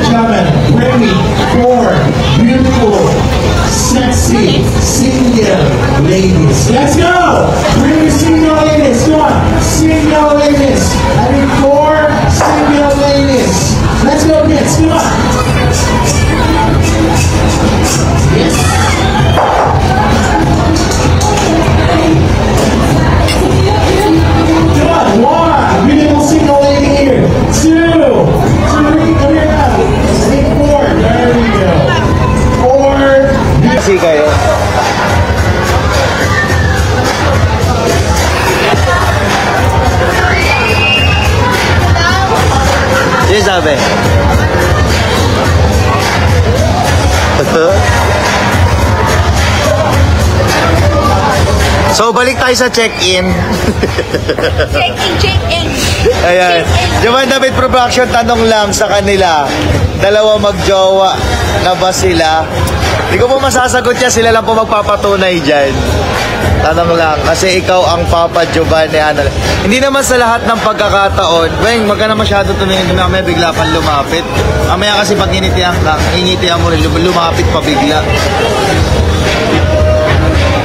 gentlemen, bring me 4 beautiful, sexy, single ladies. Let's go! Bring me single ladies. Come on, single ladies. I need 4 single ladies. Let's go, kids. Come on. Yes. Come on, 1 beautiful single lady here. 2, 3, come here now. I need 4. There we go. 4. Kasi kayo. Ano sabi? So, balik tayo sa check-in. Check-in. Ayan. Jaman David Production, tanong lang sa kanila. Dalawa magjowa na ba sila? Hindi ko po masasagot yan. Sila lang po magpapatunay dyan. Tanong lang. Kasi ikaw ang Papa Giovanni. Hindi naman sa lahat ng pagkakataon. Weng, wag ka na masyado tumingin. Mamaya bigla kang lumapit. Mamaya kasi pag initihan mo rin, lumapit pa bigla.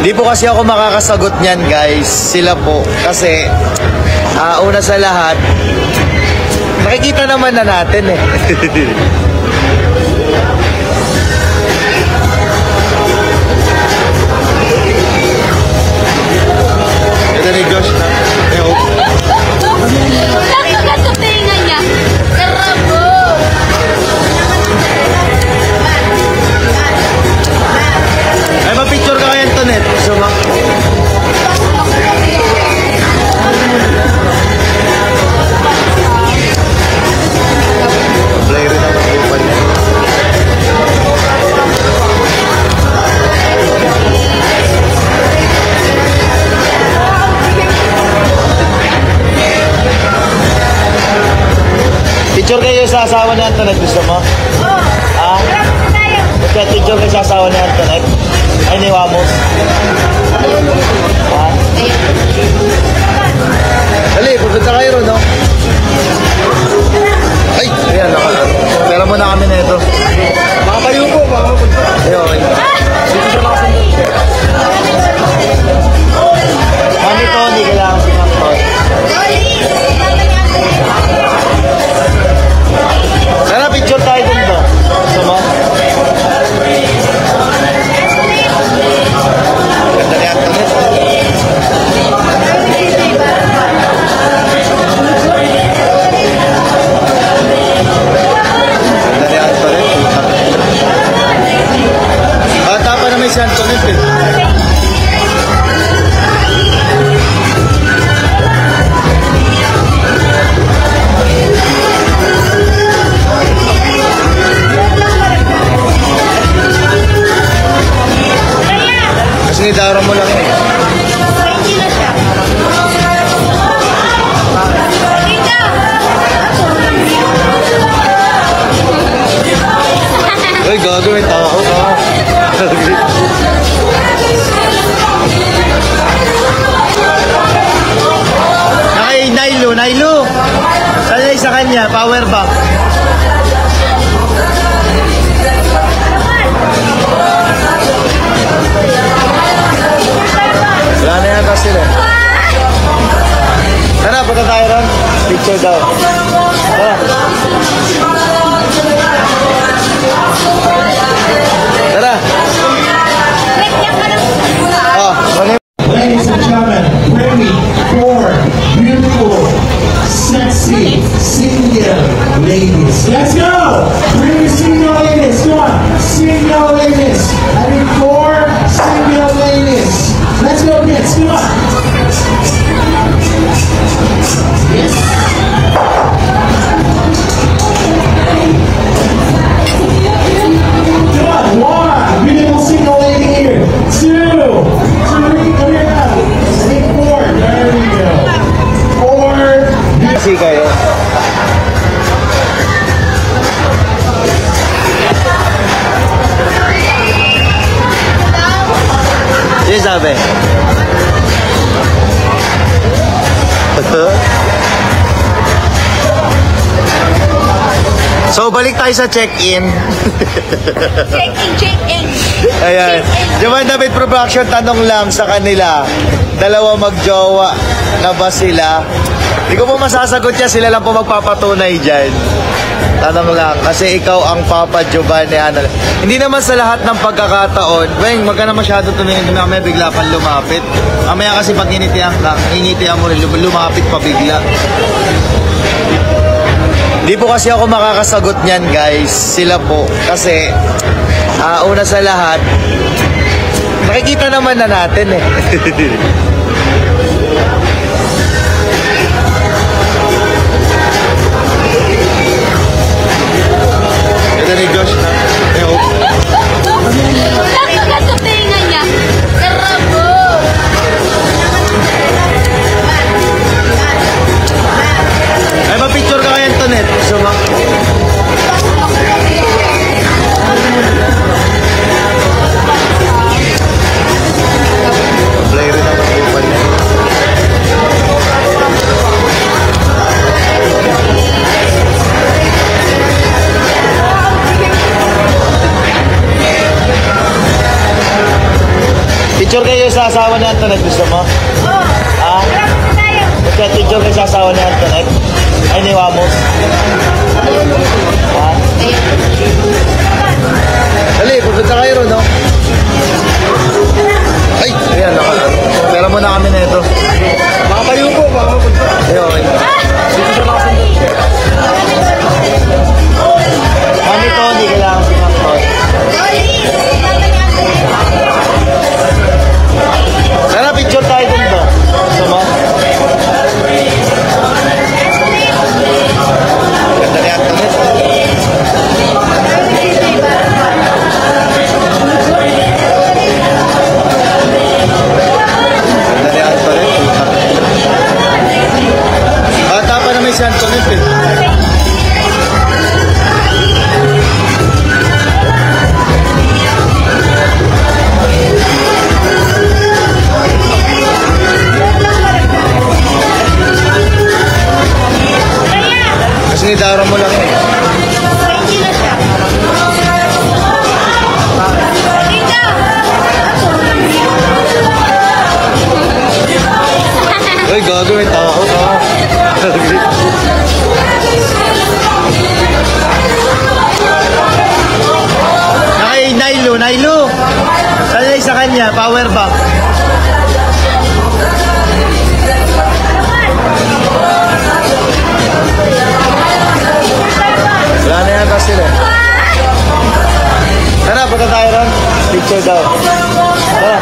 Hindi po kasi ako makakasagot niyan, guys. Sila po. Kasi, una sa lahat, nakikita naman na natin eh. Ito ni Josh na. I hope. Bakit sa tinga niya? Karabo! Ay, mapicture ka kaya, Antoinette. Gusto mo? Play rin ang upan niya. Picture kayo sa asawa ni Antoinette. Gusto mo? Ah? Picture kayo sa asawa ni Antoinette. Ay, ni Wamos. Ha? Dali, pupunta kayo ron, no? Ay! Ayan, pera mo na kami na ito. Makakayo po, makakapunta. Ayun. Dito siya makasunod. Mami to, hindi kailangan sinakot. Sana picture tayo dun to. Gusto mo? Ganda ni Antoinette. Ganda ni Antoinette. Bata pa naman si Antoinette eh. Kasi nidara mo lang eh. Hindi na siya. Uy, gago, may tao ka. Nakay, Nailo. Sanay sa kanya, power bank. Wala na yata sila. Tara, punta tayo ron. Picture daw. Tara. Tara. Oh, Ladies and gentlemen, bring me 4 beautiful, sexy, single ladies. Let's go! Bring me single ladies. Come on, single ladies. I need 4 single ladies. Let's go, kids. Come on. Yes. Come on, 1 beautiful single lady here. 2, 3, come here now. I need 4. There we go. 4. kasi kayo. Sino sabi? So So, balik tayo sa check-in. Check-in. Ayan. Jovan David Production, tanong lang sa kanila. Dalawa magjowa na ba sila? Hindi ko po masasagot yan. Sila lang po magpapatunay dyan. Tanong lang. Kasi ikaw ang Papa Giovanni Anal. Hindi naman sa lahat ng pagkakataon. Weng, wag ka na masyado tumingin. Mamaya bigla pang lumapit. Mamaya kasi pag initihan ka, initihan mo rin, lumapit pa bigla. Hindi po kasi ako makakasagot niyan, guys. Sila po. Kasi, una sa lahat, nakikita naman na natin eh. Ito ni Josh na. Nakagat sa tinga niya. Karabo. Ay, ma-picture ka kaya, Antoinette. Gusto mo? Play rin ang mag-upan niya. Picture kayo sa asawa ni Antoinette. Gusto mo? Ha? Picture kayo sa asawa ni Antoinette. Ay, ni Wamos. Ha? Dali, pupunta kayo ron, no? Ay, ayan, nakalaro. Pera mo na kami na ito. Makatayo po, makapunta. Ayun. Dito siya makasundot. Mami Tony, kailangan sinakot. Sana picture tayo dun ba? Gusto mo? Ganda ni Antoinette. Ganda ni Antoinette. Bata pa naman si Antoinette eh. Kasi nidara mo lang eh. Hindi na siya. Uy, gago, may tao ka. Nakay, Nailo. Sanay sa kanya, power bank. Wala na yata sila. Tara, punta tayo ron. Picture daw. Tara.